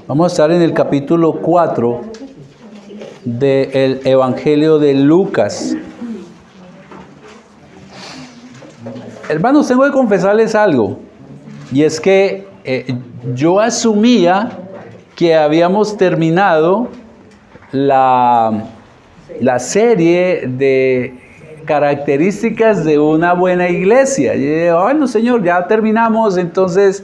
Vamos a estar en el capítulo 4 del Evangelio de Lucas. Hermanos, tengo que confesarles algo, y es que yo asumía que habíamos terminado la serie de características de una buena iglesia. Y dije, bueno, Señor, ya terminamos, entonces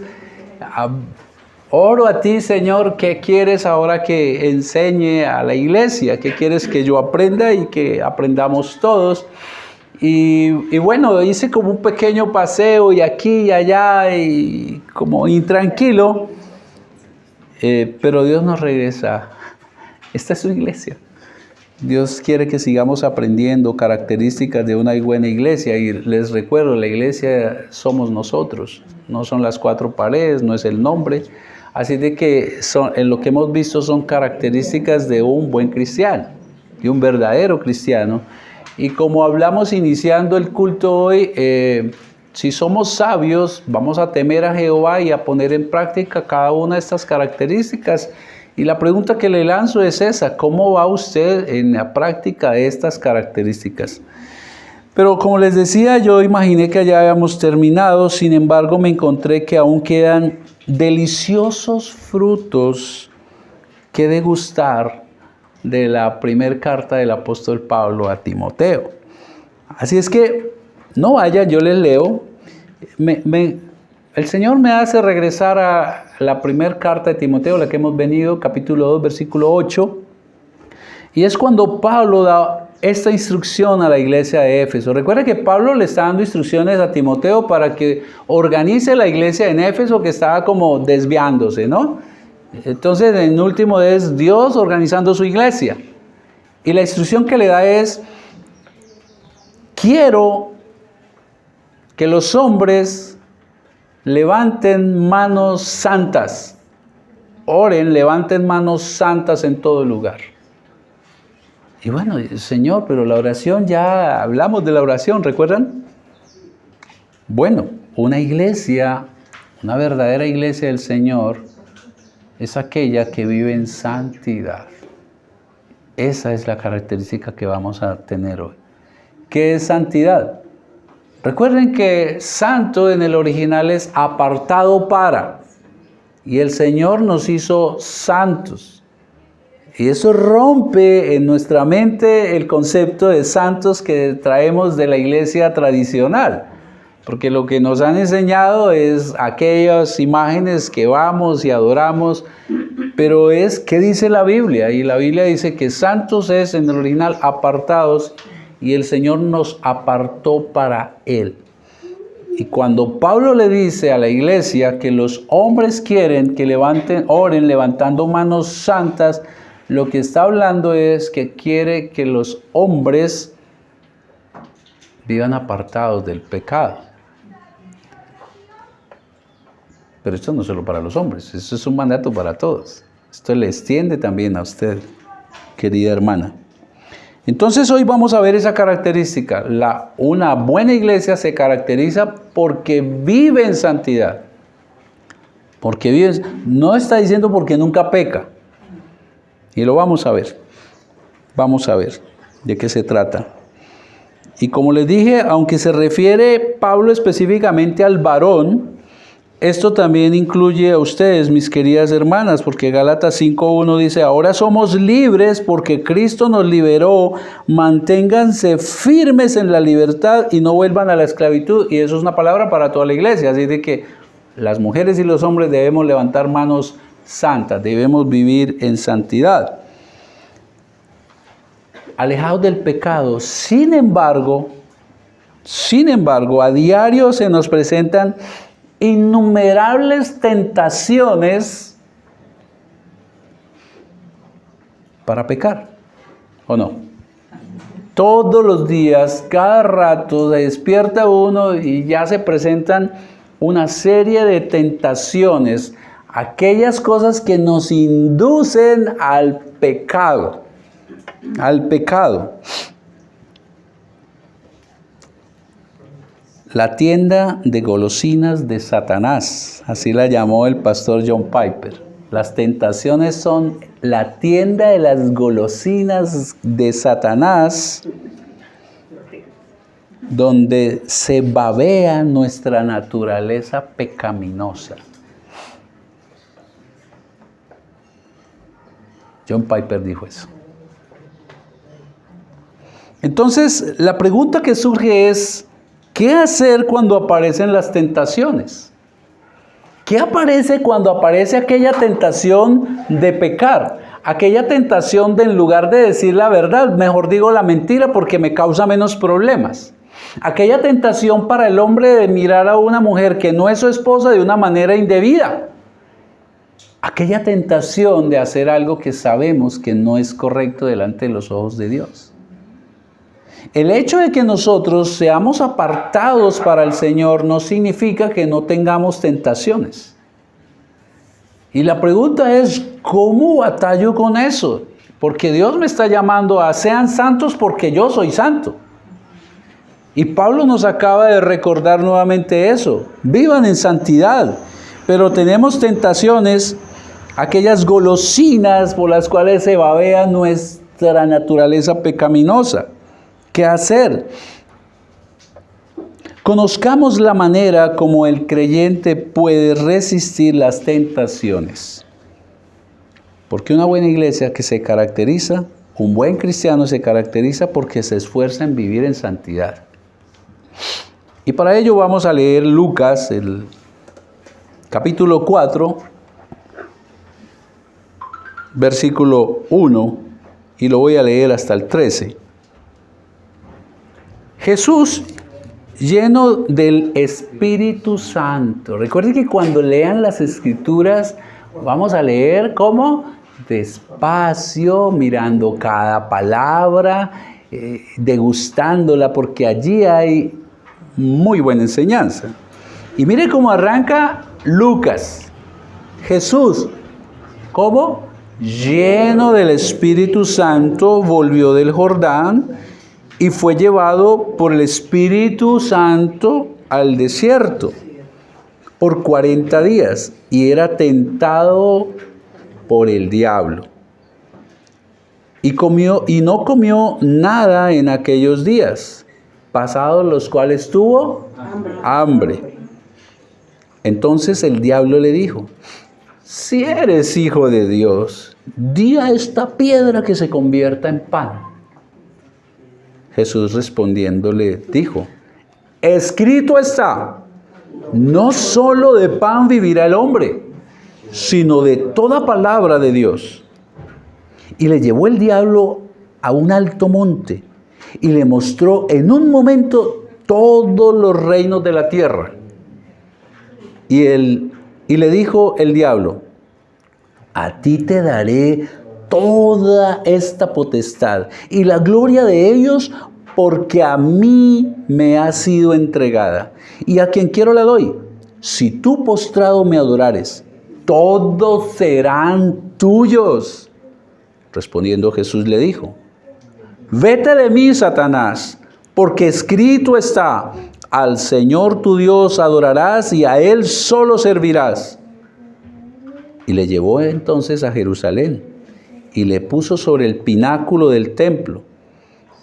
oro a ti, Señor, ¿qué quieres ahora que enseñe a la iglesia? ¿Qué quieres que yo aprenda y que aprendamos todos? Y bueno, hice como un pequeño paseo y aquí y allá y como intranquilo, pero Dios nos regresa. Esta es su iglesia. Dios quiere que sigamos aprendiendo características de una buena iglesia, y les recuerdo, la iglesia somos nosotros, no son las cuatro paredes, no es el nombre. Así de que en lo que hemos visto son características de un buen cristiano, de un verdadero cristiano. Y como hablamos iniciando el culto hoy, si somos sabios, vamos a temer a Jehová y a poner en práctica cada una de estas características. Y la pregunta que le lanzo es esa: ¿cómo va usted en la práctica de estas características? Pero como les decía, yo imaginé que ya habíamos terminado. Sin embargo, me encontré que aún quedan deliciosos frutos que degustar de la primera carta del apóstol Pablo a Timoteo. Así es que no vaya, yo les leo. El Señor me hace regresar a la primera carta de Timoteo, la que hemos venido, capítulo 2, versículo 8. Y es cuando Pablo da esta instrucción a la iglesia de Éfeso. Recuerda que Pablo le está dando instrucciones a Timoteo para que organice la iglesia en Éfeso, que estaba como desviándose, ¿no? Entonces, en último es Dios organizando su iglesia. Y la instrucción que le da es: quiero que los hombres levanten manos santas. Oren, levanten manos santas en todo lugar. Y bueno, Señor, pero la oración, ya hablamos de la oración, ¿recuerdan? Bueno, una iglesia, una verdadera iglesia del Señor, es aquella que vive en santidad. Esa es la característica que vamos a tener hoy. ¿Qué es santidad? Recuerden que santo en el original es apartado para. Y el Señor nos hizo santos. Y eso rompe en nuestra mente el concepto de santos que traemos de la iglesia tradicional. Porque lo que nos han enseñado es aquellas imágenes que vamos y adoramos. Pero es, ¿qué dice la Biblia? Y la Biblia dice que santos es en el original apartados, y el Señor nos apartó para Él. Y cuando Pablo le dice a la iglesia que los hombres quieren que oren levantando manos santas, lo que está hablando es que quiere que los hombres vivan apartados del pecado. Pero esto no es solo para los hombres, esto es un mandato para todos. Esto le extiende también a usted, querida hermana. Entonces hoy vamos a ver esa característica. Una buena iglesia se caracteriza porque vive en santidad. Porque vive, no está diciendo porque nunca peca. Y lo vamos a ver. Vamos a ver de qué se trata. Y como les dije, aunque se refiere Pablo específicamente al varón, esto también incluye a ustedes, mis queridas hermanas, porque Gálatas 5:1 dice: ahora somos libres porque Cristo nos liberó, manténganse firmes en la libertad y no vuelvan a la esclavitud. Y eso es una palabra para toda la iglesia, así de que las mujeres y los hombres debemos levantar manos santas, debemos vivir en santidad, alejados del pecado. Sin embargo, a diario se nos presentan innumerables tentaciones para pecar, ¿o no? Todos los días, cada rato se despierta uno y ya se presentan una serie de tentaciones, aquellas cosas que nos inducen al pecado, La tienda de golosinas de Satanás, así la llamó el pastor John Piper. Las tentaciones son la tienda de las golosinas de Satanás, donde se babea nuestra naturaleza pecaminosa. John Piper dijo eso. Entonces, la pregunta que surge es, ¿qué hacer cuando aparecen las tentaciones? ¿Qué aparece cuando aparece aquella tentación de pecar? Aquella tentación de, en lugar de decir la verdad, mejor digo la mentira porque me causa menos problemas. Aquella tentación para el hombre de mirar a una mujer que no es su esposa de una manera indebida. Aquella tentación de hacer algo que sabemos que no es correcto delante de los ojos de Dios. El hecho de que nosotros seamos apartados para el Señor no significa que no tengamos tentaciones. Y la pregunta es, ¿cómo batallo con eso? Porque Dios me está llamando a sean santos porque yo soy santo. Y Pablo nos acaba de recordar nuevamente eso. Vivan en santidad. Pero tenemos tentaciones, aquellas golosinas por las cuales se babea nuestra naturaleza pecaminosa. ¿Qué hacer? Conozcamos la manera como el creyente puede resistir las tentaciones. Porque una buena iglesia que se caracteriza, un buen cristiano se caracteriza porque se esfuerza en vivir en santidad. Y para ello vamos a leer Lucas, el capítulo 4, versículo 1, y lo voy a leer hasta el 13. Jesús, lleno del Espíritu Santo. Recuerden que cuando lean las Escrituras, vamos a leer ¿cómo? Despacio, mirando cada palabra, degustándola, porque allí hay muy buena enseñanza. Y mire cómo arranca Lucas. Jesús, ¿cómo? Lleno del Espíritu Santo, volvió del Jordán y fue llevado por el Espíritu Santo al desierto por 40 días y era tentado por el diablo. Y no comió nada en aquellos días, pasados los cuales tuvo hambre. Entonces el diablo le dijo, si eres hijo de Dios, di a esta piedra que se convierta en pan. Jesús respondiéndole dijo, escrito está, no solo de pan vivirá el hombre, sino de toda palabra de Dios. Y le llevó el diablo a un alto monte y le mostró en un momento todos los reinos de la tierra. Y le dijo el diablo, a ti te daré toda esta potestad y la gloria de ellos, porque a mí me ha sido entregada. Y a quien quiero la doy. Si tú postrado me adorares, todos serán tuyos. Respondiendo Jesús le dijo, vete de mí, Satanás, porque escrito está, al Señor tu Dios adorarás y a Él solo servirás. Y le llevó entonces a Jerusalén y le puso sobre el pináculo del templo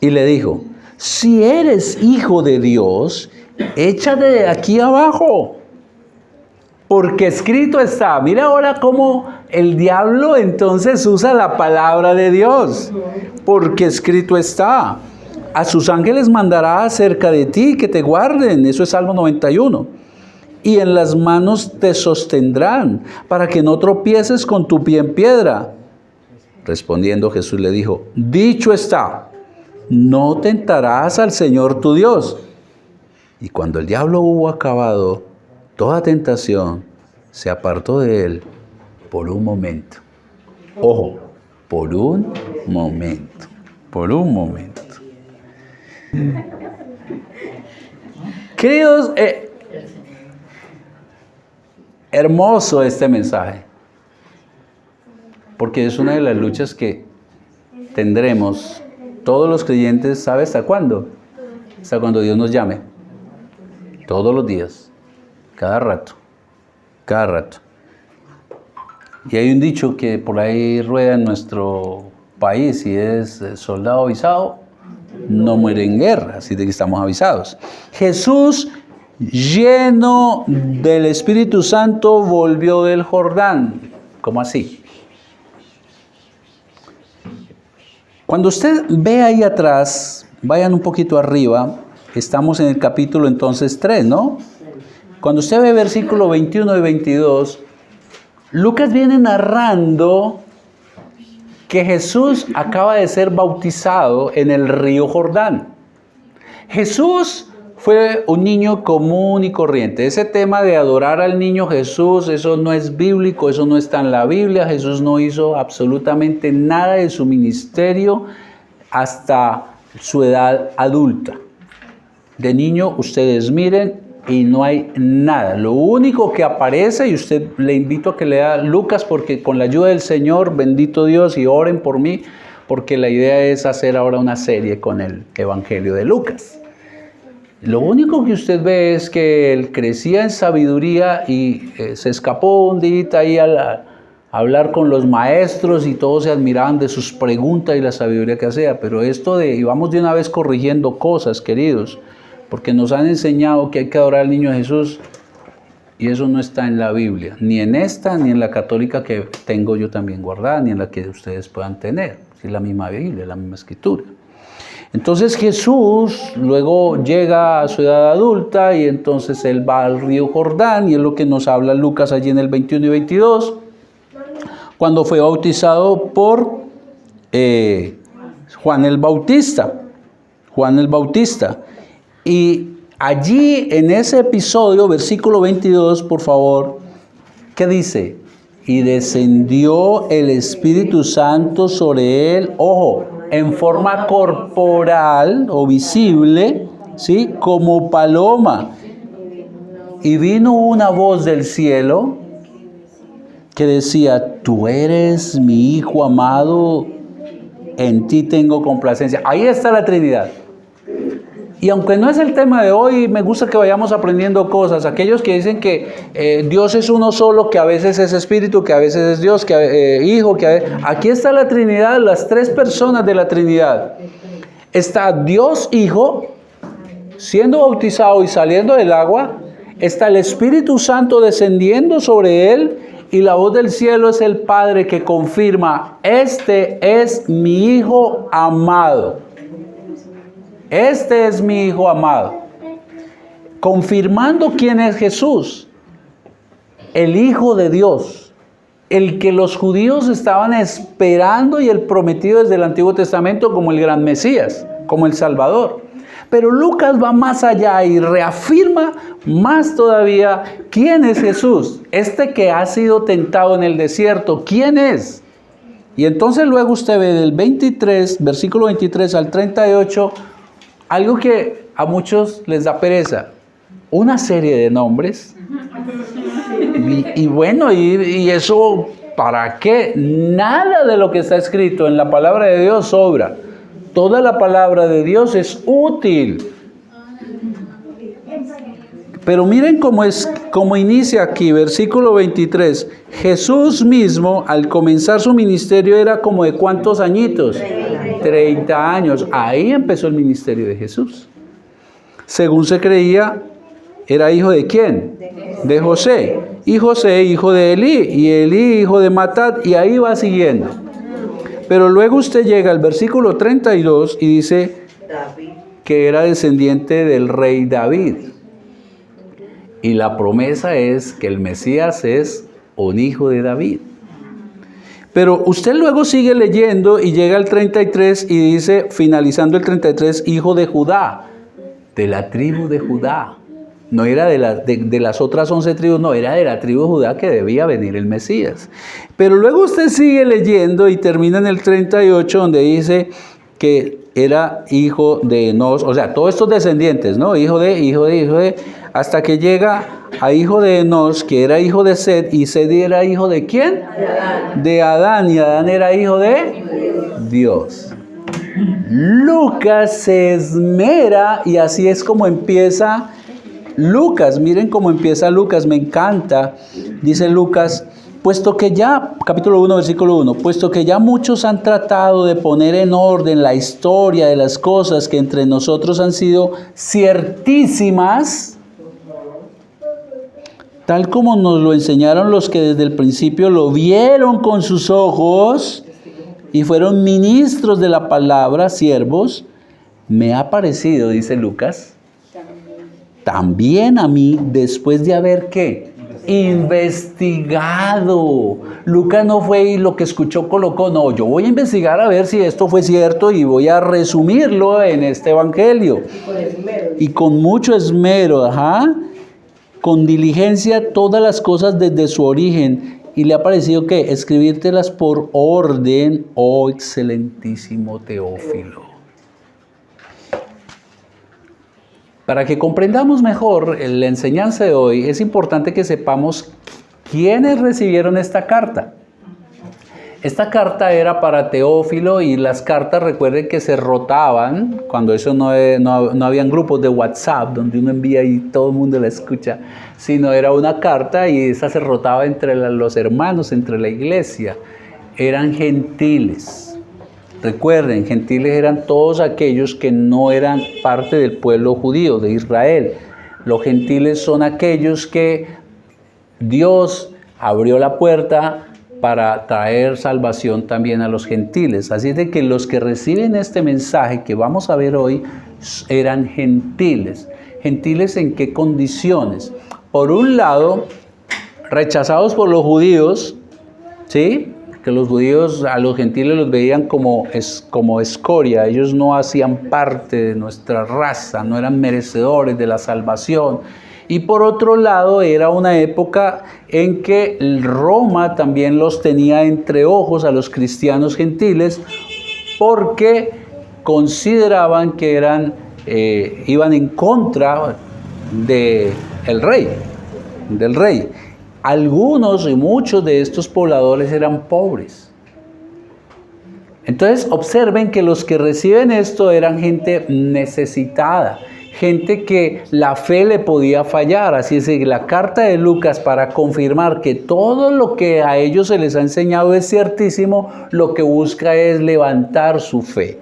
y le dijo, si eres hijo de Dios, échate de aquí abajo, porque escrito está. Mira ahora cómo el diablo entonces usa la palabra de Dios, porque escrito está. A sus ángeles mandará acerca de ti que te guarden, eso es Salmo 91. Y en las manos te sostendrán, para que no tropieces con tu pie en piedra. Respondiendo Jesús le dijo, dicho está, no tentarás al Señor tu Dios. Y cuando el diablo hubo acabado toda tentación, se apartó de él por un momento. Ojo, por un momento, por un momento. Queridos, hermoso este mensaje, porque es una de las luchas que tendremos todos los creyentes, ¿sabe hasta cuándo? Hasta cuando Dios nos llame. Todos los días, cada rato, cada rato. Y hay un dicho que por ahí rueda en nuestro país, si es soldado avisado, no muere en guerra, así de que estamos avisados. Jesús, lleno del Espíritu Santo, volvió del Jordán. ¿Cómo así? Cuando usted ve ahí atrás, vayan un poquito arriba, estamos en el capítulo entonces 3, ¿no? Cuando usted ve versículo 21 y 22, Lucas viene narrando que Jesús acaba de ser bautizado en el río Jordán. Jesús fue un niño común y corriente. Ese tema de adorar al niño Jesús, eso no es bíblico, eso no está en la Biblia. Jesús no hizo absolutamente nada de su ministerio hasta su edad adulta. De niño, ustedes miren, y no hay nada. Lo único que aparece, y usted le invito a que lea Lucas, porque con la ayuda del Señor, bendito Dios, y oren por mí, porque la idea es hacer ahora una serie con el Evangelio de Lucas. Lo único que usted ve es que él crecía en sabiduría y se escapó un día ahí a hablar con los maestros y todos se admiraban de sus preguntas y la sabiduría que hacía. Pero esto y vamos de una vez corrigiendo cosas, queridos, porque nos han enseñado que hay que adorar al niño Jesús y eso no está en la Biblia, ni en esta, ni en la católica que tengo yo también guardada, ni en la que ustedes puedan tener. Es la misma Biblia, la misma escritura. Entonces Jesús luego llega a su edad adulta y entonces él va al río Jordán y es lo que nos habla Lucas allí en el 21 y 22, cuando fue bautizado por Juan el Bautista. Y allí en ese episodio, versículo 22, por favor, ¿qué dice? Y descendió el Espíritu Santo sobre él, ojo, en forma corporal o visible, ¿sí? Como paloma. Y vino una voz del cielo que decía, tú eres mi Hijo amado, en ti tengo complacencia. Ahí está la Trinidad. Y aunque no es el tema de hoy, me gusta que vayamos aprendiendo cosas. Aquellos que dicen que Dios es uno solo, que a veces es Espíritu, que a veces es Dios, que Hijo, aquí está la Trinidad, las tres personas de la Trinidad. Está Dios Hijo, siendo bautizado y saliendo del agua. Está el Espíritu Santo descendiendo sobre él. Y la voz del cielo es el Padre que confirma, este es mi Hijo amado. Este es mi Hijo amado. Confirmando quién es Jesús, el Hijo de Dios, el que los judíos estaban esperando y el prometido desde el Antiguo Testamento como el gran Mesías, como el Salvador. Pero Lucas va más allá y reafirma más todavía quién es Jesús, este que ha sido tentado en el desierto, ¿quién es? Y entonces luego usted ve del 23, versículo 23 al 38, algo que a muchos les da pereza, una serie de nombres. Y bueno, y eso, ¿para qué? Nada de lo que está escrito en la palabra de Dios sobra. Toda la palabra de Dios es útil. Pero miren cómo inicia aquí, versículo 23. Jesús mismo, al comenzar su ministerio, era como de ¿cuántos añitos? 30 años. Ahí empezó el ministerio de Jesús. Según se creía, ¿era hijo de quién? De José. Y José, hijo de Elí. Y Elí, hijo de Matat. Y ahí va siguiendo. Pero luego usted llega al versículo 32 y dice que era descendiente del rey David. Y la promesa es que el Mesías es un hijo de David. Pero usted luego sigue leyendo y llega al 33 y dice, finalizando el 33, hijo de Judá, de la tribu de Judá. No era de las otras 11 tribus, no, era de la tribu de Judá que debía venir el Mesías. Pero luego usted sigue leyendo y termina en el 38 donde dice que era hijo de Enos, o sea, todos estos descendientes, ¿no? Hijo de, hasta que llega a hijo de Enos, que era hijo de Set, y Set era hijo de ¿quién? De Adán, y Adán era hijo de Dios. Lucas se esmera, y así es como empieza Lucas. Miren cómo empieza Lucas, me encanta. Dice Lucas puesto que ya, capítulo 1, versículo 1, puesto que ya muchos han tratado de poner en orden la historia de las cosas que entre nosotros han sido ciertísimas, tal como nos lo enseñaron los que desde el principio lo vieron con sus ojos y fueron ministros de la palabra, siervos, me ha parecido, dice Lucas, también a mí, después de haber, ¿qué? Investigado. Lucas no fue y lo que escuchó colocó, no, yo voy a investigar a ver si esto fue cierto y voy a resumirlo en este evangelio. Y con esmero. Y con mucho esmero, con diligencia todas las cosas desde su origen. Y le ha parecido que escribírtelas por orden, oh excelentísimo Teófilo. Para que comprendamos mejor la enseñanza de hoy, es importante que sepamos quiénes recibieron esta carta. Esta carta era para Teófilo y las cartas, recuerden que se rotaban, cuando eso no habían grupos de WhatsApp donde uno envía y todo el mundo la escucha, sino era una carta y esa se rotaba entre los hermanos, entre la iglesia. Eran gentiles. Recuerden, gentiles eran todos aquellos que no eran parte del pueblo judío, de Israel. Los gentiles son aquellos que Dios abrió la puerta para traer salvación también a los gentiles. Así es de que los que reciben este mensaje que vamos a ver hoy eran gentiles. ¿Gentiles en qué condiciones? Por un lado, rechazados por los judíos, ¿sí? Que los judíos a los gentiles los veían como escoria, ellos no hacían parte de nuestra raza, no eran merecedores de la salvación. Y por otro lado, era una época en que Roma también los tenía entre ojos a los cristianos gentiles, porque consideraban que iban en contra del rey. Algunos y muchos de estos pobladores eran pobres. Entonces observen que los que reciben esto eran gente necesitada, gente que la fe le podía fallar. Así es que la carta de Lucas, para confirmar que todo lo que a ellos se les ha enseñado es ciertísimo, lo que busca es levantar su fe.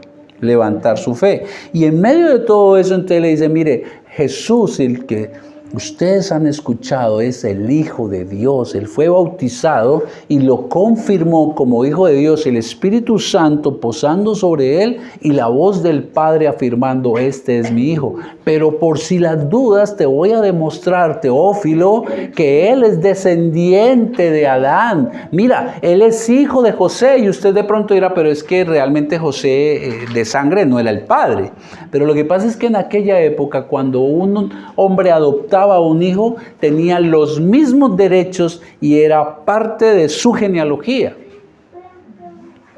Y en medio de todo eso, entonces le dice, mire, Jesús, el que ustedes han escuchado, es el Hijo de Dios. Él fue bautizado y lo confirmó como Hijo de Dios, el Espíritu Santo posando sobre él y la voz del Padre afirmando, este es mi Hijo. Pero por si las dudas te voy a demostrar, Teófilo, que él es descendiente de Adán. Mira, él es hijo de José. Y usted de pronto dirá, pero es que realmente José de sangre no era el padre. Pero lo que pasa es que en aquella época, cuando un hombre adoptaba a un hijo, tenía los mismos derechos y era parte de su genealogía.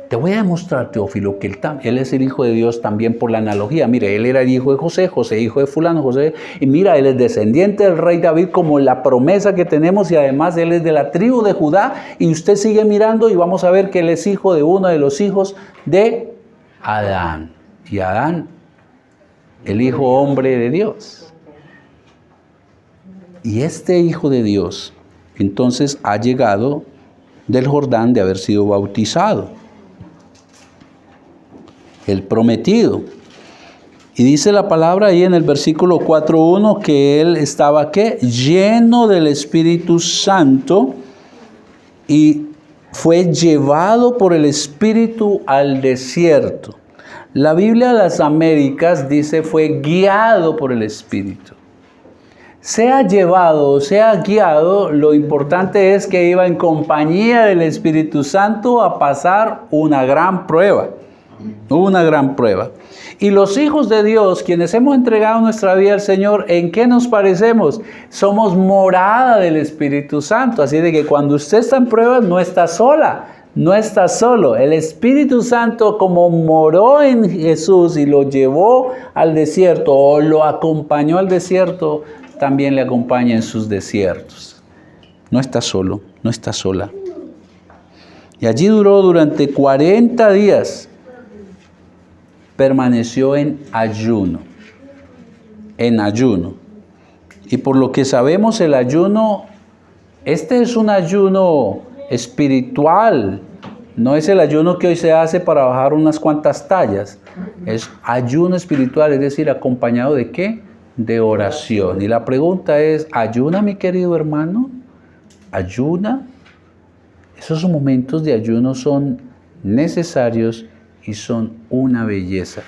Te voy a demostrar, Teófilo, que él es el Hijo de Dios también por la analogía. Mire, él era el hijo de José, José hijo de fulano, José, y mira, él es descendiente del rey David como la promesa que tenemos, y además él es de la tribu de Judá, y usted sigue mirando y vamos a ver que él es hijo de uno de los hijos de Adán. Y Adán, el hijo hombre de Dios. Y este Hijo de Dios, entonces ha llegado del Jordán de haber sido bautizado. El prometido. Y dice la palabra ahí en el versículo 4:1 que él estaba, ¿qué? Lleno del Espíritu Santo y fue llevado por el Espíritu al desierto. La Biblia de las Américas dice fue guiado por el Espíritu. Sea llevado o sea guiado, lo importante es que iba en compañía del Espíritu Santo a pasar una gran prueba. Una gran prueba. Y los hijos de Dios, quienes hemos entregado nuestra vida al Señor, ¿en qué nos parecemos? Somos morada del Espíritu Santo. Así de que cuando usted está en pruebas, no está sola, no está solo. El Espíritu Santo, como moró en Jesús y lo llevó al desierto o lo acompañó al desierto, también le acompaña en sus desiertos. No está solo, no está sola. Y allí duró durante 40 días. Permaneció en ayuno. Y por lo que sabemos, el ayuno, este es un ayuno espiritual. No es el ayuno que hoy se hace para bajar unas cuantas tallas. Es ayuno espiritual, es decir, acompañado ¿de qué? De oración. Y la pregunta es, ¿ayuna, mi querido hermano? ¿Ayuna? Esos momentos de ayuno son necesarios y son una belleza,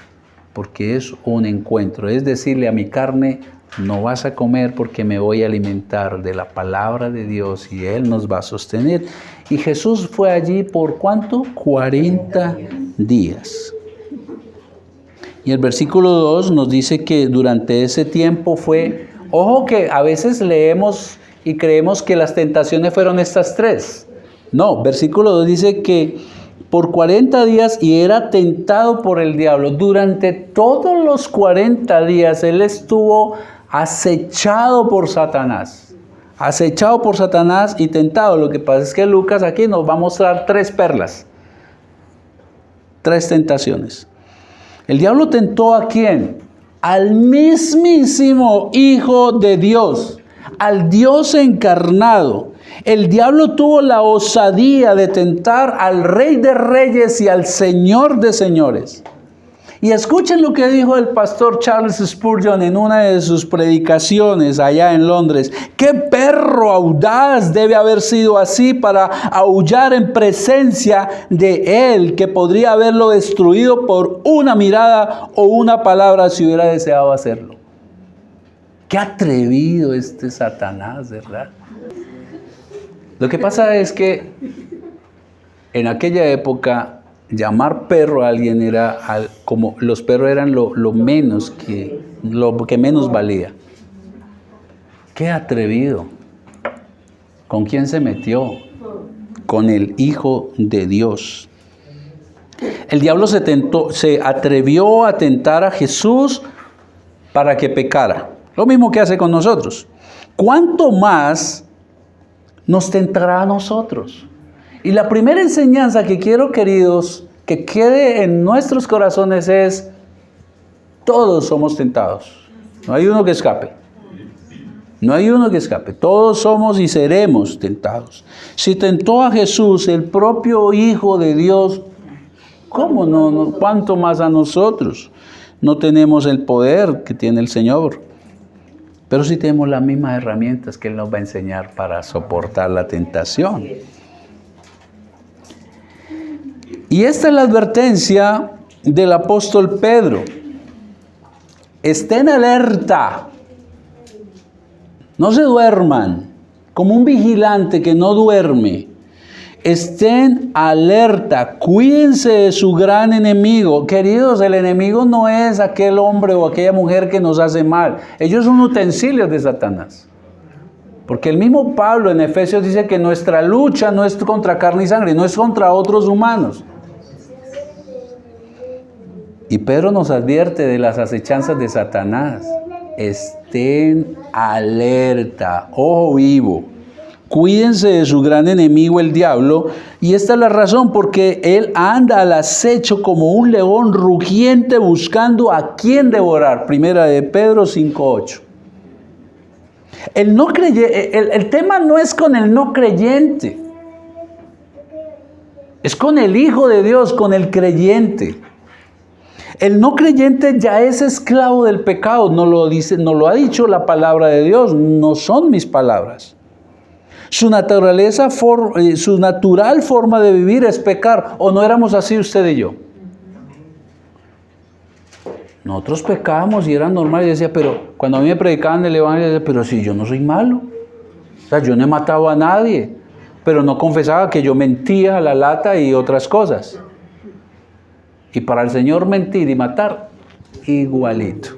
porque es un encuentro. Es decirle a mi carne, no vas a comer porque me voy a alimentar de la palabra de Dios y Él nos va a sostener. Y Jesús fue allí ¿por cuánto? 40 días. Y el versículo 2 nos dice que durante ese tiempo fue, ojo que a veces leemos y creemos que las tentaciones fueron estas tres. No, versículo 2 dice que por 40 días y era tentado por el diablo. Durante todos los 40 días Él estuvo acechado por Satanás. Acechado por Satanás y tentado. Lo que pasa es que Lucas aquí nos va a mostrar tres perlas. Tres tentaciones. El diablo tentó ¿a quién? Al mismísimo Hijo de Dios. Al Dios encarnado. El diablo tuvo la osadía de tentar al Rey de Reyes y al Señor de Señores. Y escuchen lo que dijo el pastor Charles Spurgeon en una de sus predicaciones allá en Londres. ¡Qué perro audaz debe haber sido así para aullar en presencia de él, que podría haberlo destruido por una mirada o una palabra si hubiera deseado hacerlo! ¡Qué atrevido este Satanás, ¿verdad? Lo que pasa es que en aquella época llamar perro a alguien era como los perros eran lo que menos valía. ¡Qué atrevido! ¿Con quién se metió? Con el Hijo de Dios. El diablo se atrevió a tentar a Jesús para que pecara. Lo mismo que hace con nosotros. ¿Cuánto más nos tentará a nosotros? Y la primera enseñanza que quiero, queridos, que quede en nuestros corazones es: todos somos tentados. No hay uno que escape. No hay uno que escape. Todos somos y seremos tentados. Si tentó a Jesús, el propio Hijo de Dios, ¿cómo no? ¿Cuánto más a nosotros? No tenemos el poder que tiene el Señor, pero sí tenemos las mismas herramientas que Él nos va a enseñar para soportar la tentación. Y esta es la advertencia del apóstol Pedro. Estén alerta. No se duerman, como un vigilante que no duerme. Estén alerta, cuídense de su gran enemigo. Queridos, el enemigo no es aquel hombre o aquella mujer que nos hace mal. Ellos son utensilios de Satanás. Porque el mismo Pablo en Efesios dice que nuestra lucha no es contra carne y sangre, no es contra otros humanos. Y Pedro nos advierte de las acechanzas de Satanás. Estén alerta, ojo vivo. Cuídense de su gran enemigo, el diablo. Y esta es la razón, porque él anda al acecho como un león rugiente buscando a quien devorar. Primera de Pedro 5:8. El tema no es con el no creyente. Es con el Hijo de Dios, con el creyente. El no creyente ya es esclavo del pecado. Nos lo ha dicho la palabra de Dios. No son mis palabras. Su natural forma de vivir es pecar. ¿O no éramos así usted y yo? Nosotros pecábamos y era normal. Y decía, pero cuando a mí me predicaban el evangelio, decía, pero si yo no soy malo. O sea, yo no he matado a nadie. Pero no confesaba que yo mentía, la lata y otras cosas. Y para el Señor mentir y matar, igualito.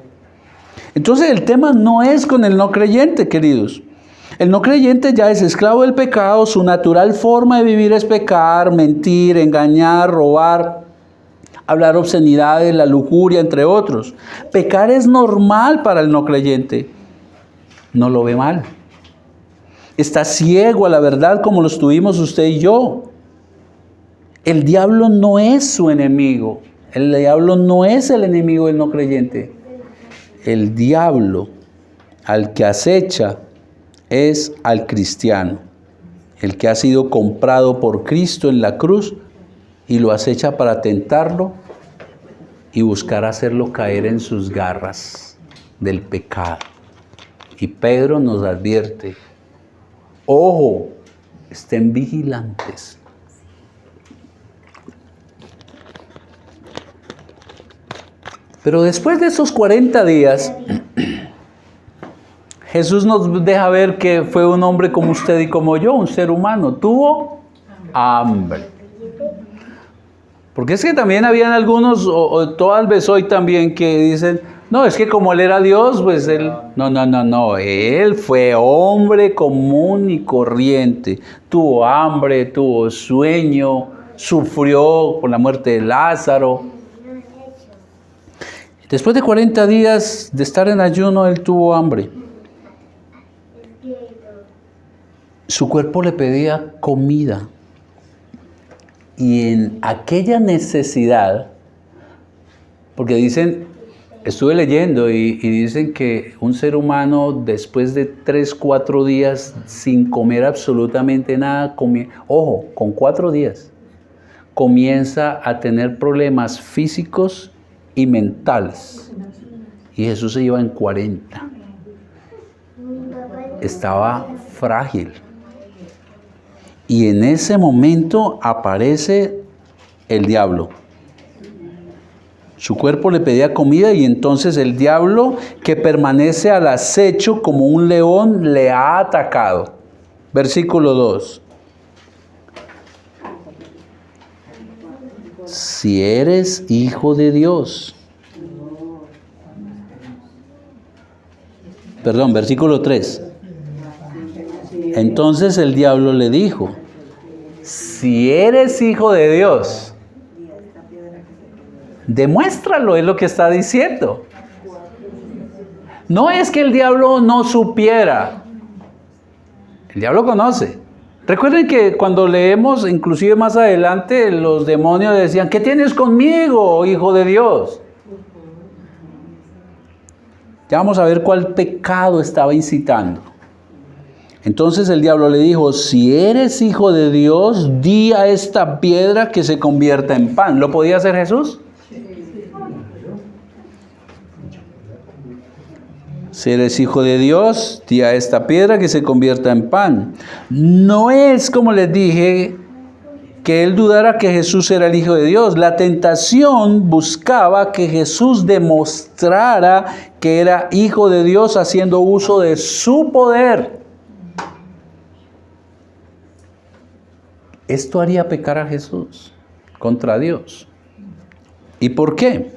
Entonces el tema no es con el no creyente, queridos. El no creyente ya es esclavo del pecado. Su natural forma de vivir es pecar, mentir, engañar, robar, hablar obscenidades, la lujuria, entre otros. Pecar es normal para el no creyente. No lo ve mal. Está ciego a la verdad como lo estuvimos usted y yo. El diablo no es su enemigo. El diablo no es el enemigo del no creyente. El diablo al que acecha es al cristiano. el que ha sido comprado por Cristo en la cruz y lo acecha para tentarlo y buscar hacerlo caer en sus garras del pecado. Y Pedro nos advierte, ojo, estén vigilantes. Pero después de esos 40 días, Jesús nos deja ver que fue un hombre como usted y como yo, un ser humano. Tuvo hambre. Porque es que también habían algunos, o tal vez hoy también, que dicen, no, es que como él era Dios, pues él... No. Él fue hombre común y corriente. Tuvo hambre, tuvo sueño, sufrió por la muerte de Lázaro. Después de 40 días de estar en ayuno, él tuvo hambre. Su cuerpo le pedía comida. Y en aquella necesidad, porque dicen, estuve leyendo y dicen que un ser humano después de 3, 4 días sin comer absolutamente nada, ojo, con 4 días, comienza a tener problemas físicos y mentales. Y Jesús se iba en 40. Estaba frágil. Y en ese momento aparece el diablo. Su cuerpo le pedía comida y entonces el diablo, que permanece al acecho como un león, le ha atacado. Versículo 2. Si eres hijo de Dios. Perdón, versículo 3. Entonces el diablo le dijo, si eres hijo de Dios, demuéstralo, es lo que está diciendo. No es que el diablo no supiera. El diablo conoce. Recuerden que cuando leemos, inclusive más adelante, los demonios decían, ¿qué tienes conmigo, hijo de Dios? Ya vamos a ver cuál pecado estaba incitando. Entonces el diablo le dijo, si eres hijo de Dios, di a esta piedra que se convierta en pan. ¿Lo podía hacer Jesús? Si eres hijo de Dios, di a esta piedra que se convierta en pan. No es, como les dije, que él dudara que Jesús era el Hijo de Dios. La tentación buscaba que Jesús demostrara que era Hijo de Dios haciendo uso de su poder. Esto haría pecar a Jesús contra Dios. ¿Y por qué?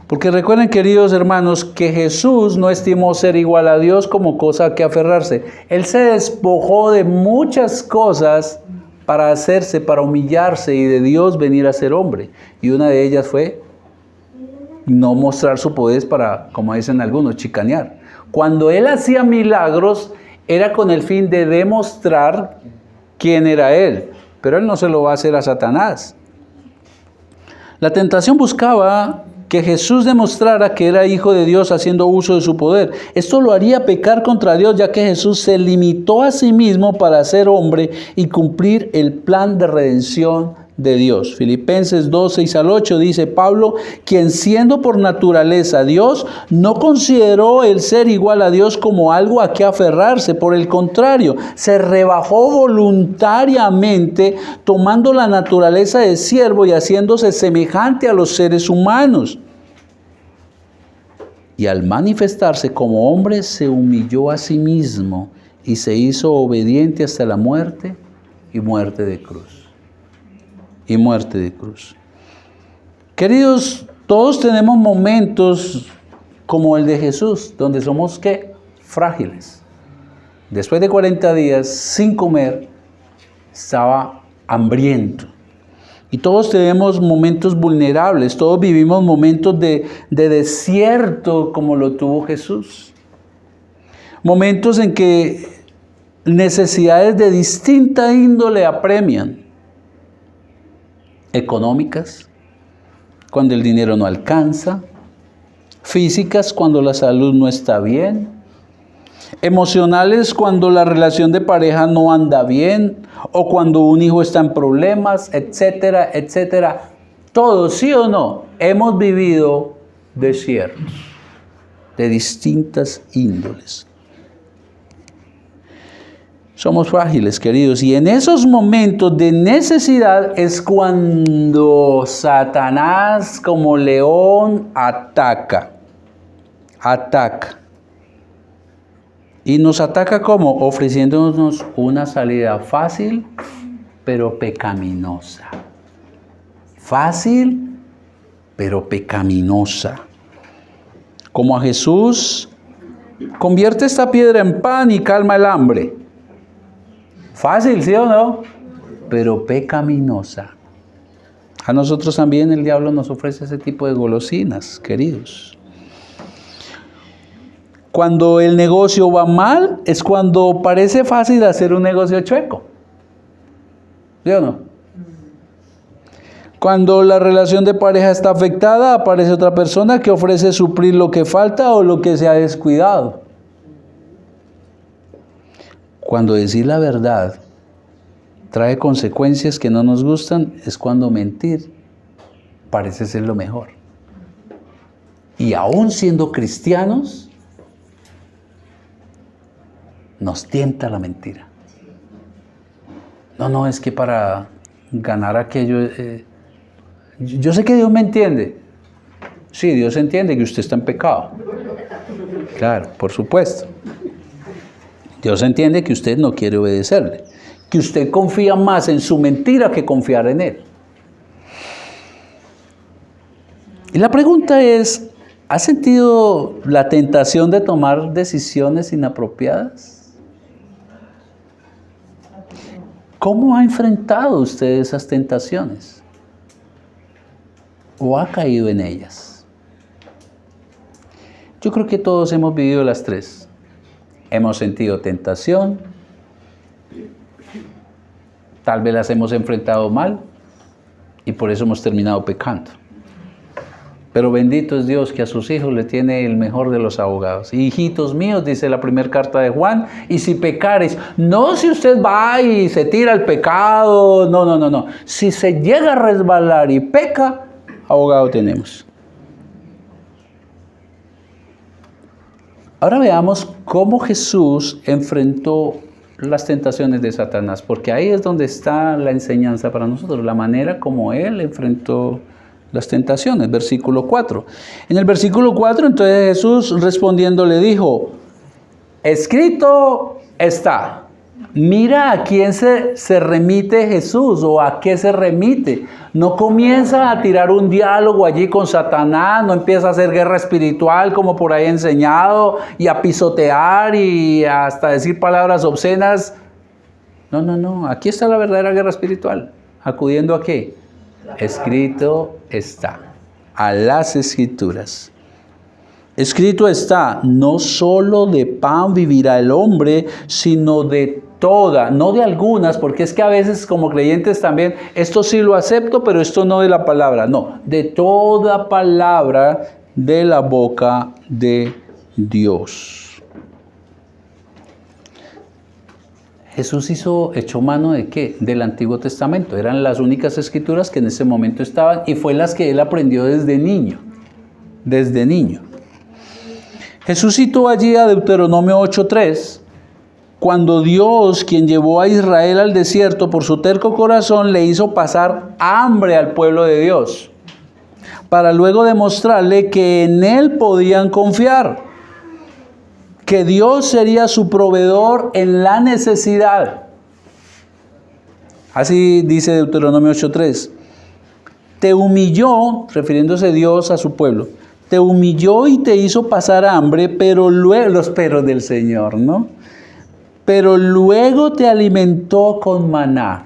Porque recuerden, queridos hermanos, que Jesús no estimó ser igual a Dios como cosa a que aferrarse. Él se despojó de muchas cosas para hacerse, para humillarse y de Dios venir a ser hombre. Y una de ellas fue no mostrar su poder para, como dicen algunos, chicanear. Cuando Él hacía milagros, era con el fin de demostrar quién era Él. Pero Él no se lo va a hacer a Satanás. La tentación buscaba que Jesús demostrara que era Hijo de Dios haciendo uso de su poder. Esto lo haría pecar contra Dios, ya que Jesús se limitó a sí mismo para ser hombre y cumplir el plan de redención de Dios. Filipenses 2, 6 al 8 dice Pablo, quien siendo por naturaleza Dios, no consideró el ser igual a Dios como algo a que aferrarse. Por el contrario, se rebajó voluntariamente, tomando la naturaleza de siervo y haciéndose semejante a los seres humanos. Y al manifestarse como hombre, se humilló a sí mismo y se hizo obediente hasta la muerte y muerte de cruz. Y muerte de cruz. Queridos, todos tenemos momentos como el de Jesús, donde somos, ¿qué? Frágiles. Después de 40 días sin comer, estaba hambriento. Y todos tenemos momentos vulnerables, todos vivimos momentos de desierto como lo tuvo Jesús. Momentos en que necesidades de distinta índole apremian. Económicas, cuando el dinero no alcanza. Físicas, cuando la salud no está bien. Emocionales cuando la relación de pareja no anda bien o cuando un hijo está en problemas, etcétera, etcétera. Todos, ¿sí o no? Hemos vivido desiertos de distintas índoles. Somos frágiles, queridos, y en esos momentos de necesidad es cuando Satanás como león ataca. Y nos ataca ¿cómo? Ofreciéndonos una salida fácil, pero pecaminosa. Fácil, pero pecaminosa. Como a Jesús, convierte esta piedra en pan y calma el hambre. Fácil, ¿sí o no? Pero pecaminosa. A nosotros también el diablo nos ofrece ese tipo de golosinas, queridos. Cuando el negocio va mal, es cuando parece fácil hacer un negocio chueco. ¿Sí o no? Cuando la relación de pareja está afectada, aparece otra persona que ofrece suplir lo que falta o lo que se ha descuidado. Cuando decir la verdad trae consecuencias que no nos gustan, es cuando mentir parece ser lo mejor. Y aún siendo cristianos, nos tienta la mentira. No, es que para ganar aquello... yo sé que Dios me entiende. Sí, Dios entiende que usted está en pecado. Claro, por supuesto. Dios entiende que usted no quiere obedecerle. Que usted confía más en su mentira que confiar en Él. Y la pregunta es, ¿ha sentido la tentación de tomar decisiones inapropiadas? ¿Cómo ha enfrentado usted esas tentaciones? ¿O ha caído en ellas? Yo creo que todos hemos vivido las tres. Hemos sentido tentación, tal vez las hemos enfrentado mal y por eso hemos terminado pecando. Pero bendito es Dios que a sus hijos le tiene el mejor de los abogados. Hijitos míos, dice la primera carta de Juan, y si pecares, no si usted va y se tira al pecado, no. Si se llega a resbalar y peca, abogado tenemos. Ahora veamos cómo Jesús enfrentó las tentaciones de Satanás, porque ahí es donde está la enseñanza para nosotros, la manera como Él enfrentó las tentaciones. Versículo 4. En el versículo 4, entonces Jesús respondiendo le dijo, escrito está. Mira a quién se remite Jesús o a qué se remite. No comienza a tirar un diálogo allí con Satanás, no empieza a hacer guerra espiritual como por ahí enseñado y a pisotear y hasta decir palabras obscenas. No, aquí está la verdadera guerra espiritual. ¿Acudiendo a qué? Escrito está, a las Escrituras. Escrito está, no solo de pan vivirá el hombre, sino de toda, no de algunas, porque es que a veces como creyentes también, esto sí lo acepto, pero esto no de la palabra, no, de toda palabra de la boca de Dios. Jesús echó mano ¿de qué? Del Antiguo Testamento. Eran las únicas escrituras que en ese momento estaban y fue las que él aprendió desde niño. Desde niño. Jesús citó allí a Deuteronomio 8:3, cuando Dios, quien llevó a Israel al desierto por su terco corazón, le hizo pasar hambre al pueblo de Dios, para luego demostrarle que en Él podían confiar, que Dios sería su proveedor en la necesidad. Así dice Deuteronomio 8:3. Te humilló, refiriéndose Dios a su pueblo, te humilló y te hizo pasar hambre, pero luego, los peros del Señor, ¿no? Pero luego te alimentó con maná,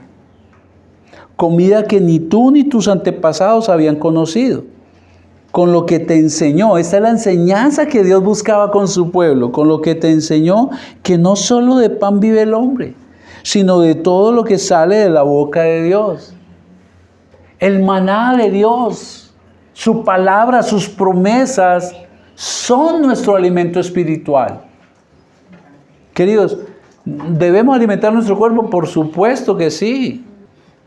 comida que ni tú ni tus antepasados habían conocido. Con lo que te enseñó, esta es la enseñanza que Dios buscaba con su pueblo, con lo que te enseñó que no solo de pan vive el hombre, sino de todo lo que sale de la boca de Dios. El maná de Dios, su palabra, sus promesas, son nuestro alimento espiritual. Queridos, ¿debemos alimentar nuestro cuerpo? Por supuesto que sí.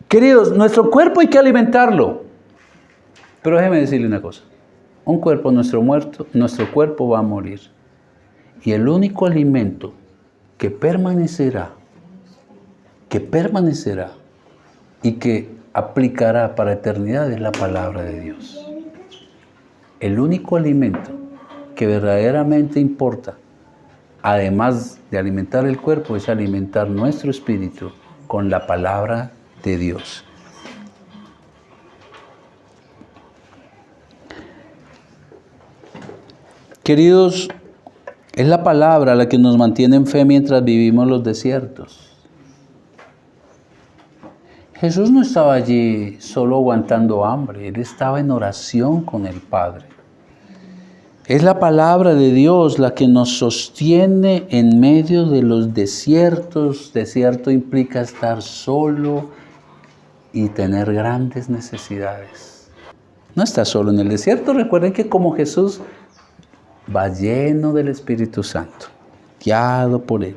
Queridos, nuestro cuerpo hay que alimentarlo. Pero déjeme decirle una cosa. Un cuerpo, nuestro cuerpo va a morir. Y el único alimento que permanecerá y que aplicará para eternidad es la palabra de Dios. El único alimento que verdaderamente importa, además de alimentar el cuerpo, es alimentar nuestro espíritu con la palabra de Dios. Queridos, es la palabra la que nos mantiene en fe mientras vivimos los desiertos. Jesús no estaba allí solo aguantando hambre, Él estaba en oración con el Padre. Es la palabra de Dios la que nos sostiene en medio de los desiertos. Desierto implica estar solo y tener grandes necesidades. No está solo en el desierto. Recuerden que como Jesús va lleno del Espíritu Santo, guiado por Él.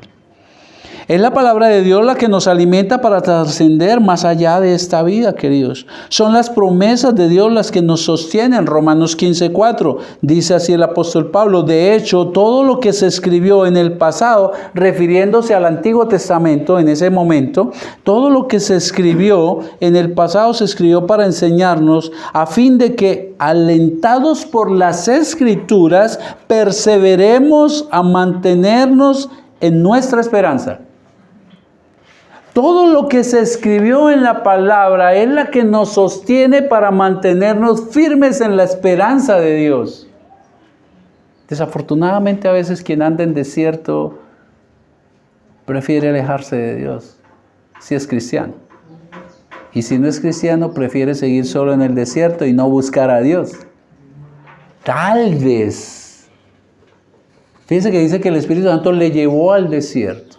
Es la palabra de Dios la que nos alimenta para trascender más allá de esta vida, queridos. Son las promesas de Dios las que nos sostienen. Romanos 15:4 dice así el apóstol Pablo: de hecho, todo lo que se escribió en el pasado, refiriéndose al Antiguo Testamento en ese momento, todo lo que se escribió en el pasado se escribió para enseñarnos, a fin de que, alentados por las Escrituras, perseveremos a mantenernos en nuestra esperanza. Todo lo que se escribió en la palabra es la que nos sostiene para mantenernos firmes en la esperanza de Dios. Desafortunadamente, a veces quien anda en desierto prefiere alejarse de Dios, si es cristiano. Y si no es cristiano, prefiere seguir solo en el desierto y no buscar a Dios. Tal vez. Fíjense que dice que el Espíritu Santo le llevó al desierto.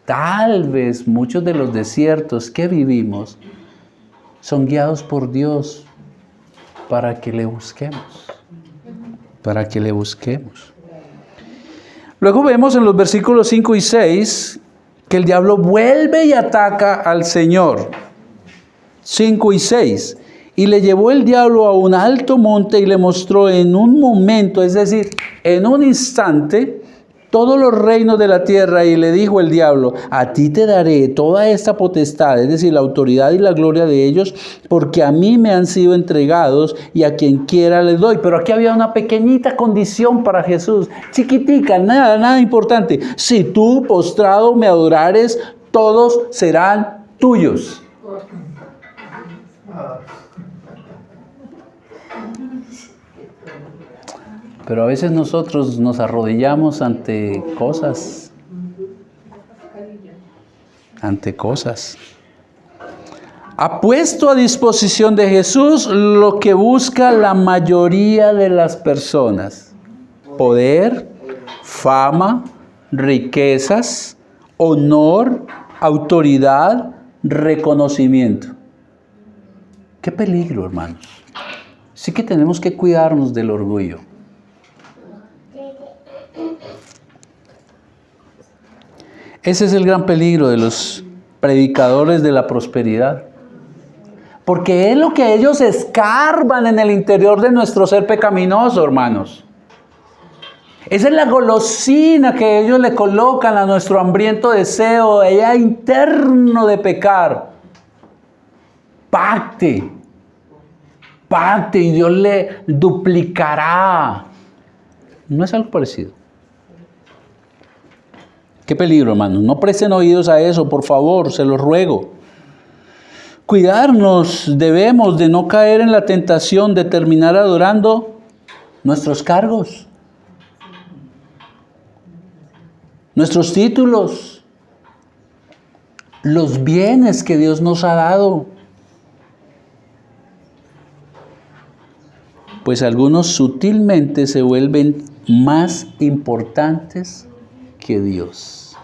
Tal vez muchos de los desiertos que vivimos son guiados por Dios para que le busquemos. Para que le busquemos. Luego vemos en los versículos 5 y 6 que el diablo vuelve y ataca al Señor. 5 y 6. Y le llevó el diablo a un alto monte y le mostró en un momento, es decir, en un instante, todos los reinos de la tierra, y le dijo el diablo: a ti te daré toda esta potestad, es decir, la autoridad y la gloria de ellos, porque a mí me han sido entregados y a quien quiera les doy. Pero aquí había una pequeñita condición para Jesús, chiquitica, nada importante. Si tú postrado me adorares, todos serán tuyos. Pero a veces nosotros nos arrodillamos ante cosas. Ha puesto a disposición de Jesús lo que busca la mayoría de las personas: poder, fama, riquezas, honor, autoridad, reconocimiento. ¡Qué peligro, hermanos! Sí que tenemos que cuidarnos del orgullo. Ese es el gran peligro de los predicadores de la prosperidad. Porque es lo que ellos escarban en el interior de nuestro ser pecaminoso, hermanos. Esa es la golosina que ellos le colocan a nuestro hambriento deseo allá interno de pecar. Pacte y Dios le duplicará. No es algo parecido. Qué peligro, hermanos. No presten oídos a eso, por favor, se los ruego. Cuidarnos debemos de no caer en la tentación de terminar adorando nuestros cargos, nuestros títulos, los bienes que Dios nos ha dado. Pues algunos sutilmente se vuelven más importantes que Dios.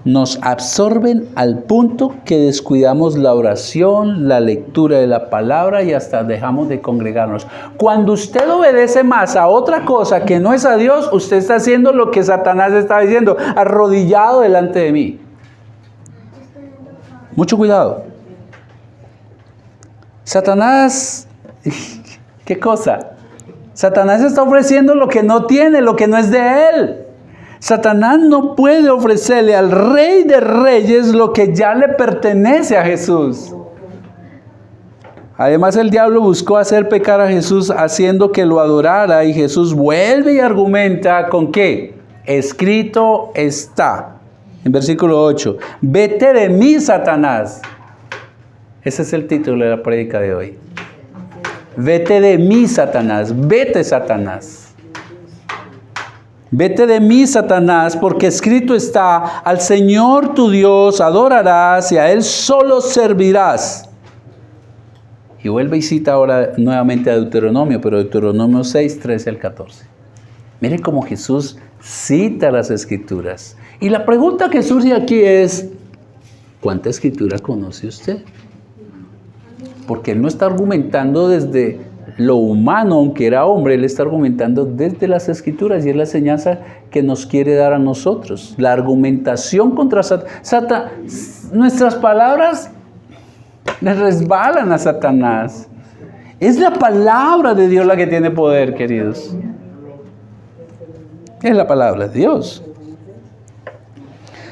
nos absorben al punto que descuidamos la oración, la lectura de la palabra y hasta dejamos de congregarnos. Cuando usted obedece más a otra cosa que no es a Dios, usted está haciendo lo que Satanás está diciendo, arrodillado delante de mí. Mucho cuidado. Satanás, ¿qué cosa? Satanás está ofreciendo lo que no tiene, lo que no es de él. Satanás no puede ofrecerle al Rey de Reyes lo que ya le pertenece a Jesús. Además, el diablo buscó hacer pecar a Jesús haciendo que lo adorara, y Jesús vuelve y argumenta ¿con qué? Escrito está. En versículo 8, vete de mí, Satanás. Ese es el título de la prédica de hoy. Vete de mí, Satanás. Vete, Satanás. Vete de mí, Satanás, porque escrito está, al Señor tu Dios adorarás y a Él solo servirás. Y vuelve y cita ahora nuevamente a Deuteronomio, pero Deuteronomio 6, 13 al 14. Miren cómo Jesús cita las Escrituras. Y la pregunta que surge aquí es, ¿cuánta Escritura conoce usted? Porque Él no está argumentando desde lo humano, aunque era hombre, Él está argumentando desde las Escrituras, y es la enseñanza que nos quiere dar a nosotros. La argumentación contra Satanás. Nuestras palabras le resbalan a Satanás. Es la palabra de Dios la que tiene poder, queridos. Es la palabra de Dios.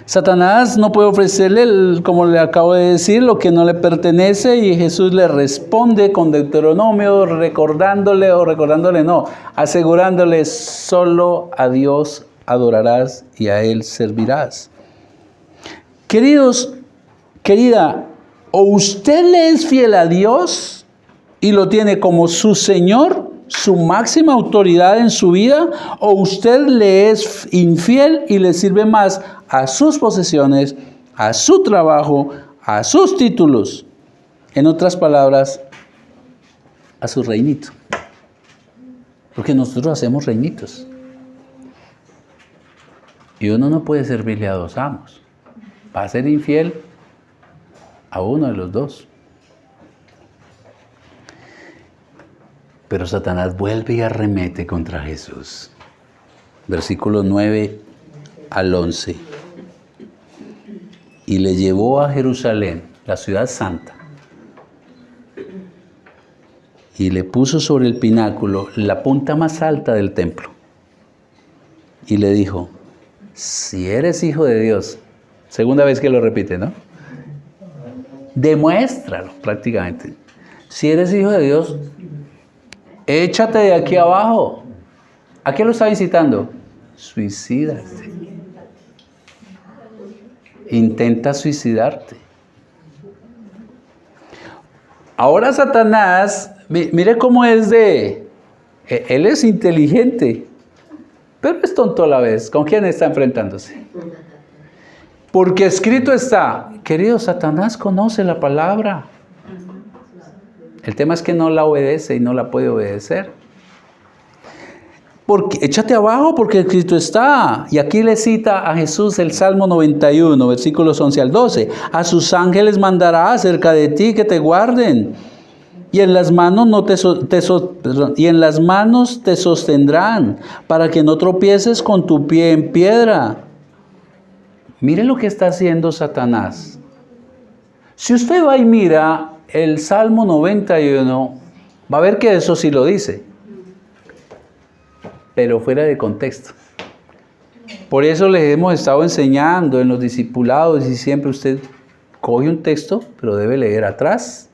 Satanás no puede ofrecerle, como le acabo de decir, lo que no le pertenece, y Jesús le responde con Deuteronomio, asegurándole, solo a Dios adorarás y a Él servirás. Queridos, querida, o usted le es fiel a Dios y lo tiene como su Señor, su máxima autoridad en su vida, o usted le es infiel y le sirve más a sus posesiones, a su trabajo, a sus títulos. En otras palabras, a su reinito. Porque nosotros hacemos reinitos. Y uno no puede servirle a dos amos. Va a ser infiel a uno de los dos. Pero Satanás vuelve y arremete contra Jesús. Versículos 9 al 11. Y le llevó a Jerusalén, la ciudad santa, y le puso sobre el pináculo, la punta más alta del templo. Y le dijo, si eres hijo de Dios, segunda vez que lo repite, ¿no? Demuéstralo prácticamente. Si eres hijo de Dios, échate de aquí abajo. ¿A qué lo está incitando? Suicídate. Intenta suicidarte. Ahora Satanás, mire cómo es él es inteligente, pero es tonto a la vez. ¿Con quién está enfrentándose? Porque escrito está, querido, Satanás conoce la palabra. El tema es que no la obedece y no la puede obedecer. Porque, échate abajo porque escrito está. Y aquí le cita a Jesús el Salmo 91, versículos 11 al 12. A sus ángeles mandará acerca de ti que te guarden. Y en las manos te sostendrán para que no tropieces con tu pie en piedra. Mire lo que está haciendo Satanás. Si usted va y mira el Salmo 91, va a ver que eso sí lo dice, pero fuera de contexto. Por eso les hemos estado enseñando en los discipulados, y siempre usted coge un texto, pero debe leer atrás,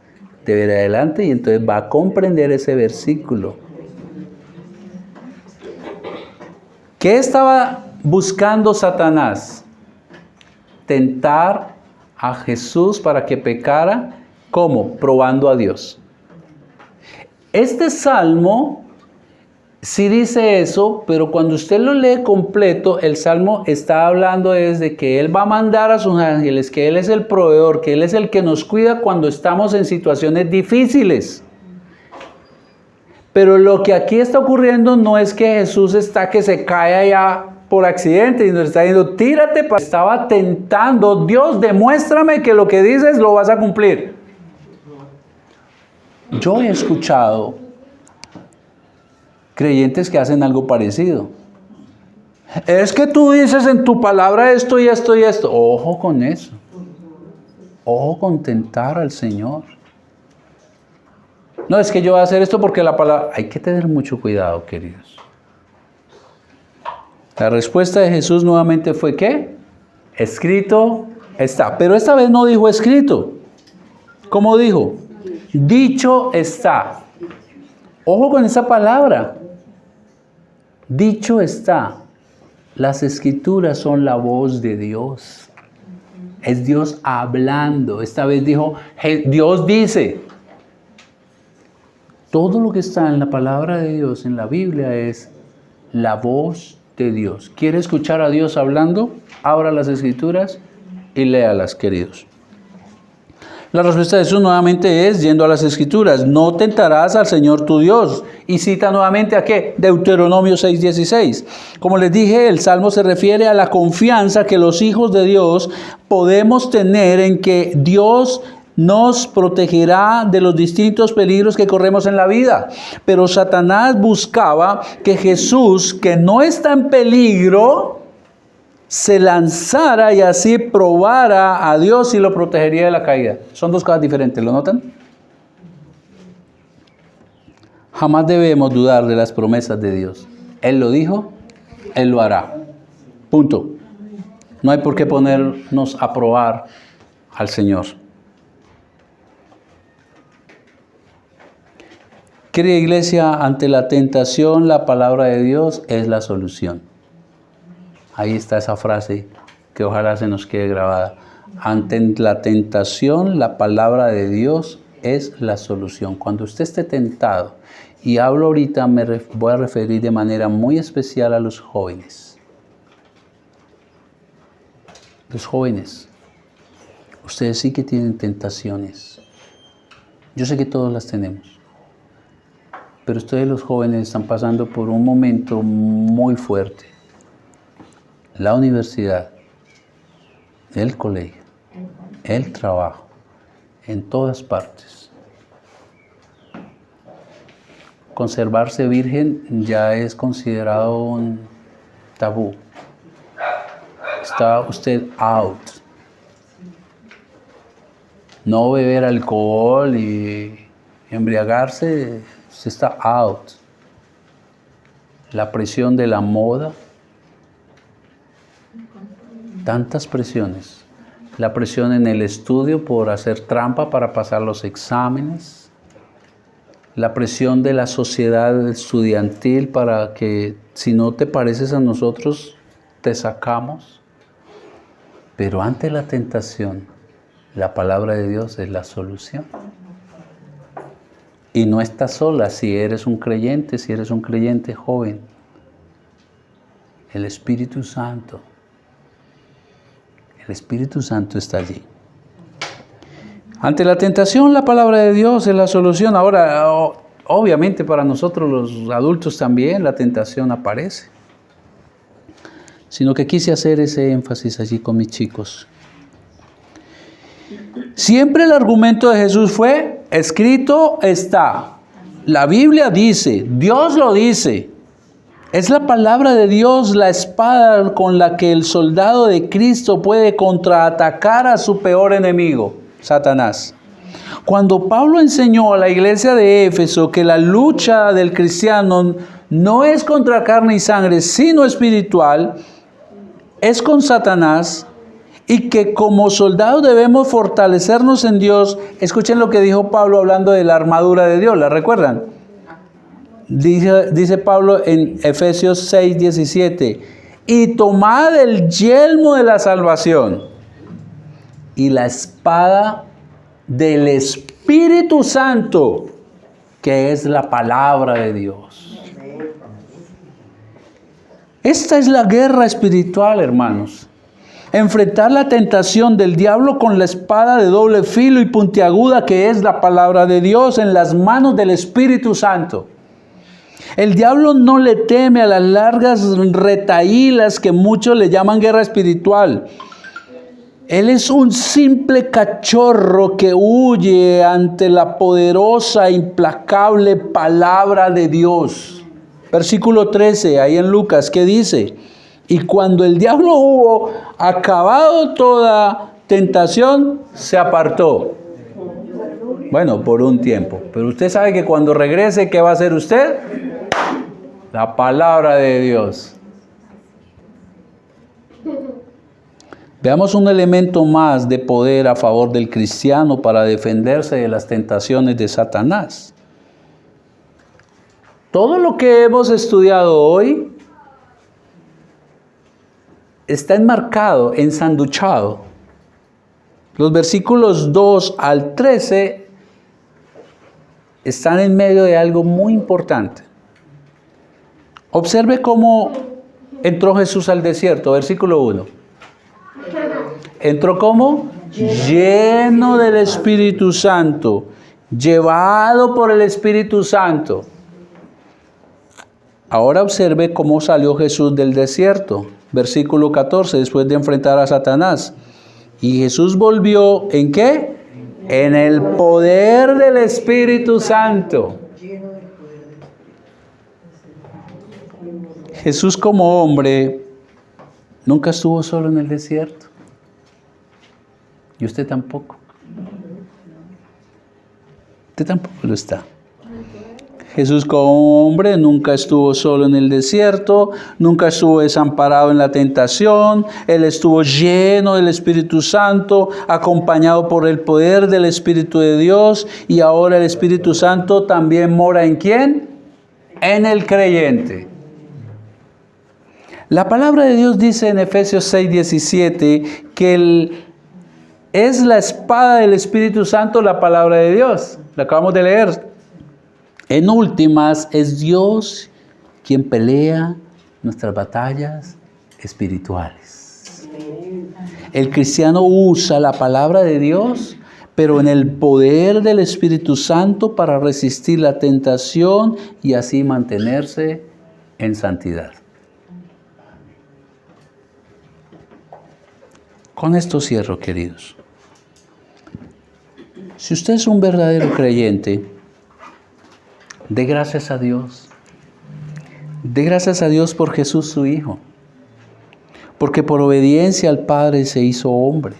debe ir adelante, y entonces va a comprender ese versículo. ¿Qué estaba buscando Satanás? Tentar a Jesús para que pecara. ¿Cómo? Probando a Dios. Este salmo sí dice eso, pero cuando usted lo lee completo, el salmo está hablando de que Él va a mandar a sus ángeles, que Él es el proveedor, que Él es el que nos cuida cuando estamos en situaciones difíciles. Pero lo que aquí está ocurriendo no es que Jesús está que se cae allá por accidente y nos está diciendo, tírate. Estaba tentando, Dios, demuéstrame que lo que dices lo vas a cumplir. Yo he escuchado creyentes que hacen algo parecido. Es que tú dices en tu palabra esto y esto y esto. Ojo con eso. Ojo con tentar al Señor. No, es que yo voy a hacer esto porque la palabra... Hay que tener mucho cuidado, queridos. La respuesta de Jesús nuevamente fue ¿qué? Escrito está. Pero esta vez no dijo escrito. ¿Cómo dijo? Dicho está. Ojo con esa palabra. Dicho está. Las escrituras son la voz de Dios. Es Dios hablando. Esta vez dijo, Dios dice. Todo lo que está en la palabra de Dios, en la Biblia, es la voz de Dios. ¿Quiere escuchar a Dios hablando? Abra las escrituras y léalas, queridos. La respuesta de Jesús nuevamente es, yendo a las escrituras, no tentarás al Señor tu Dios. Y cita nuevamente ¿a qué? Deuteronomio 6:16. Como les dije, el Salmo se refiere a la confianza que los hijos de Dios podemos tener en que Dios nos protegerá de los distintos peligros que corremos en la vida. Pero Satanás buscaba que Jesús, que no está en peligro, se lanzara y así probara a Dios y lo protegería de la caída. Son dos cosas diferentes, ¿lo notan? Jamás debemos dudar de las promesas de Dios. Él lo dijo, Él lo hará. Punto. No hay por qué ponernos a probar al Señor. Querida iglesia, ante la tentación, la palabra de Dios es la solución. Ahí está esa frase que ojalá se nos quede grabada. Ante la tentación, la palabra de Dios es la solución. Cuando usted esté tentado, y hablo ahorita, voy a referir de manera muy especial a los jóvenes. Los jóvenes, ustedes sí que tienen tentaciones. Yo sé que todos las tenemos. Pero ustedes los jóvenes están pasando por un momento muy fuerte. La universidad, el colegio, el trabajo, en todas partes. Conservarse virgen ya es considerado un tabú. Está usted out. No beber alcohol y embriagarse, usted está out. La presión de la moda. Tantas presiones. La presión en el estudio por hacer trampa para pasar los exámenes. La presión de la sociedad estudiantil para que si no te pareces a nosotros, te sacamos. Pero ante la tentación, la palabra de Dios es la solución. Y no estás sola si eres un creyente joven. El Espíritu Santo está allí. Ante la tentación, la palabra de Dios es la solución. Ahora, obviamente para nosotros los adultos también la tentación aparece. Sino que quise hacer ese énfasis allí con mis chicos. Siempre el argumento de Jesús fue, escrito está. La Biblia dice, Dios lo dice. Es la palabra de Dios, la espada con la que el soldado de Cristo puede contraatacar a su peor enemigo, Satanás. Cuando Pablo enseñó a la iglesia de Éfeso que la lucha del cristiano no es contra carne y sangre, sino espiritual, es con Satanás, y que como soldados debemos fortalecernos en Dios. Escuchen lo que dijo Pablo hablando de la armadura de Dios, ¿la recuerdan? Dice Pablo en Efesios 6:17, y tomad el yelmo de la salvación y la espada del Espíritu Santo, que es la palabra de Dios. Esta es la guerra espiritual, hermanos. Enfrentar la tentación del diablo con la espada de doble filo y puntiaguda que es la palabra de Dios en las manos del Espíritu Santo. El diablo no le teme a las largas retahílas que muchos le llaman guerra espiritual. Él es un simple cachorro que huye ante la poderosa e implacable palabra de Dios. Versículo 13, ahí en Lucas, ¿qué dice? Y cuando el diablo hubo acabado toda tentación, se apartó. Bueno, por un tiempo. Pero usted sabe que cuando regrese, ¿qué va a hacer usted? La palabra de Dios. Veamos un elemento más de poder a favor del cristiano para defenderse de las tentaciones de Satanás. Todo lo que hemos estudiado hoy está enmarcado, ensanduchado. Los versículos 2 al 13 están en medio de algo muy importante. Observe cómo entró Jesús al desierto, versículo 1. Entró como lleno del Espíritu Santo, llevado por el Espíritu Santo. Ahora observe cómo salió Jesús del desierto. Versículo 14, después de enfrentar a Satanás. Y Jesús volvió, ¿en qué? En el poder del Espíritu Santo. Jesús como hombre nunca estuvo solo en el desierto. Y usted tampoco. Usted tampoco lo está. Jesús como hombre nunca estuvo solo en el desierto, nunca estuvo desamparado en la tentación. Él estuvo lleno del Espíritu Santo, acompañado por el poder del Espíritu de Dios. Y ahora el Espíritu Santo también mora ¿en quién? En el creyente. La palabra de Dios dice en Efesios 6:17 que es la espada del Espíritu Santo la palabra de Dios. La acabamos de leer. En últimas, es Dios quien pelea nuestras batallas espirituales. El cristiano usa la palabra de Dios, pero en el poder del Espíritu Santo para resistir la tentación y así mantenerse en santidad. Con esto cierro, queridos. Si usted es un verdadero creyente, dé gracias a Dios. Dé gracias a Dios por Jesús su Hijo. Porque por obediencia al Padre se hizo hombre.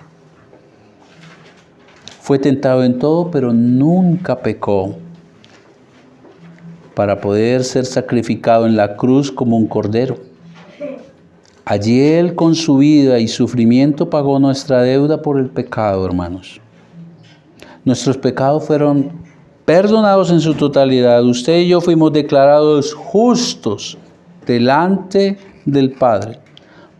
Fue tentado en todo, pero nunca pecó. Para poder ser sacrificado en la cruz como un cordero. Allí Él con su vida y sufrimiento pagó nuestra deuda por el pecado, hermanos. Nuestros pecados fueron perdonados en su totalidad. Usted y yo fuimos declarados justos delante del Padre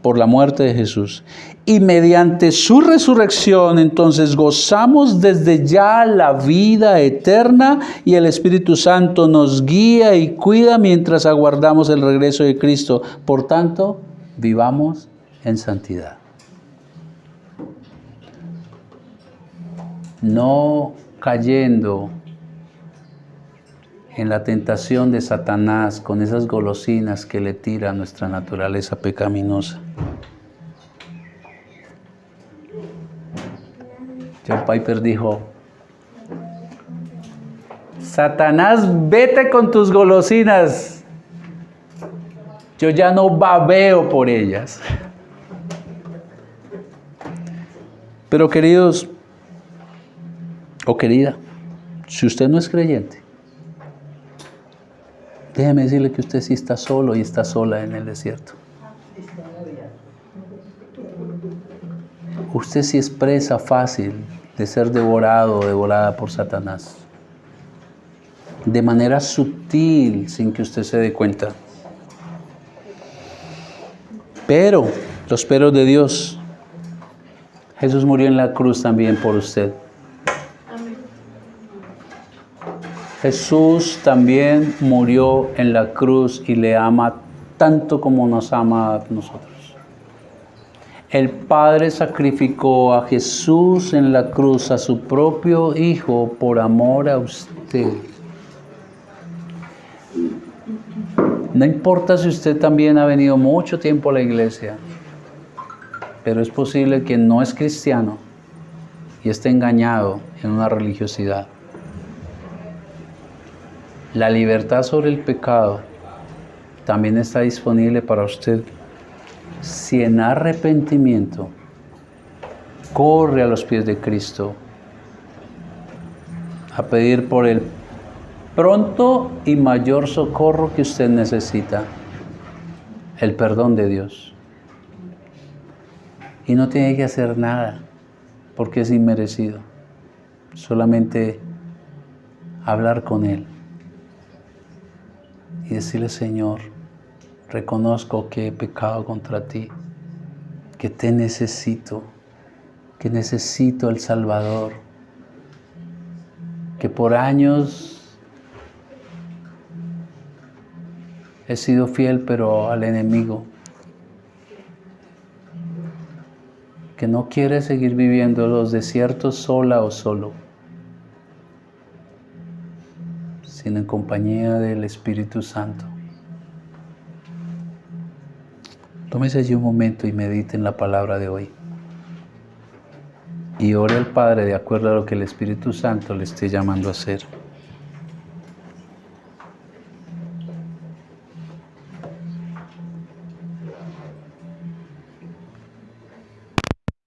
por la muerte de Jesús. Y mediante su resurrección, entonces gozamos desde ya la vida eterna y el Espíritu Santo nos guía y cuida mientras aguardamos el regreso de Cristo. Por tanto, vivamos en santidad. No cayendo en la tentación de Satanás con esas golosinas que le tira a nuestra naturaleza pecaminosa. John Piper dijo: Satanás, vete con tus golosinas. Yo ya no babeo por ellas. Pero queridos, o querida, si usted no es creyente, déjeme decirle que usted sí está solo y está sola en el desierto. Usted sí es presa fácil de ser devorado o devorada por Satanás. De manera sutil, sin que usted se dé cuenta. Pero, los peros de Dios, Jesús murió en la cruz también por usted. Jesús también murió en la cruz y le ama tanto como nos ama a nosotros. El Padre sacrificó a Jesús en la cruz, a su propio Hijo, por amor a usted. No importa si usted también ha venido mucho tiempo a la iglesia, pero es posible que no es cristiano y esté engañado en una religiosidad. La libertad sobre el pecado también está disponible para usted si en arrepentimiento corre a los pies de Cristo a pedir por el pronto y mayor socorro que usted necesita, el perdón de Dios. Y no tiene que hacer nada, porque es inmerecido. Solamente hablar con Él y decirle: Señor, reconozco que he pecado contra ti, que te necesito, que necesito el Salvador, que por años he sido fiel pero al enemigo, que no quiere seguir viviendo los desiertos sola o solo, sino en compañía del Espíritu Santo. Tómese allí un momento y medite en la palabra de hoy. Y ore al Padre de acuerdo a lo que el Espíritu Santo le esté llamando a hacer.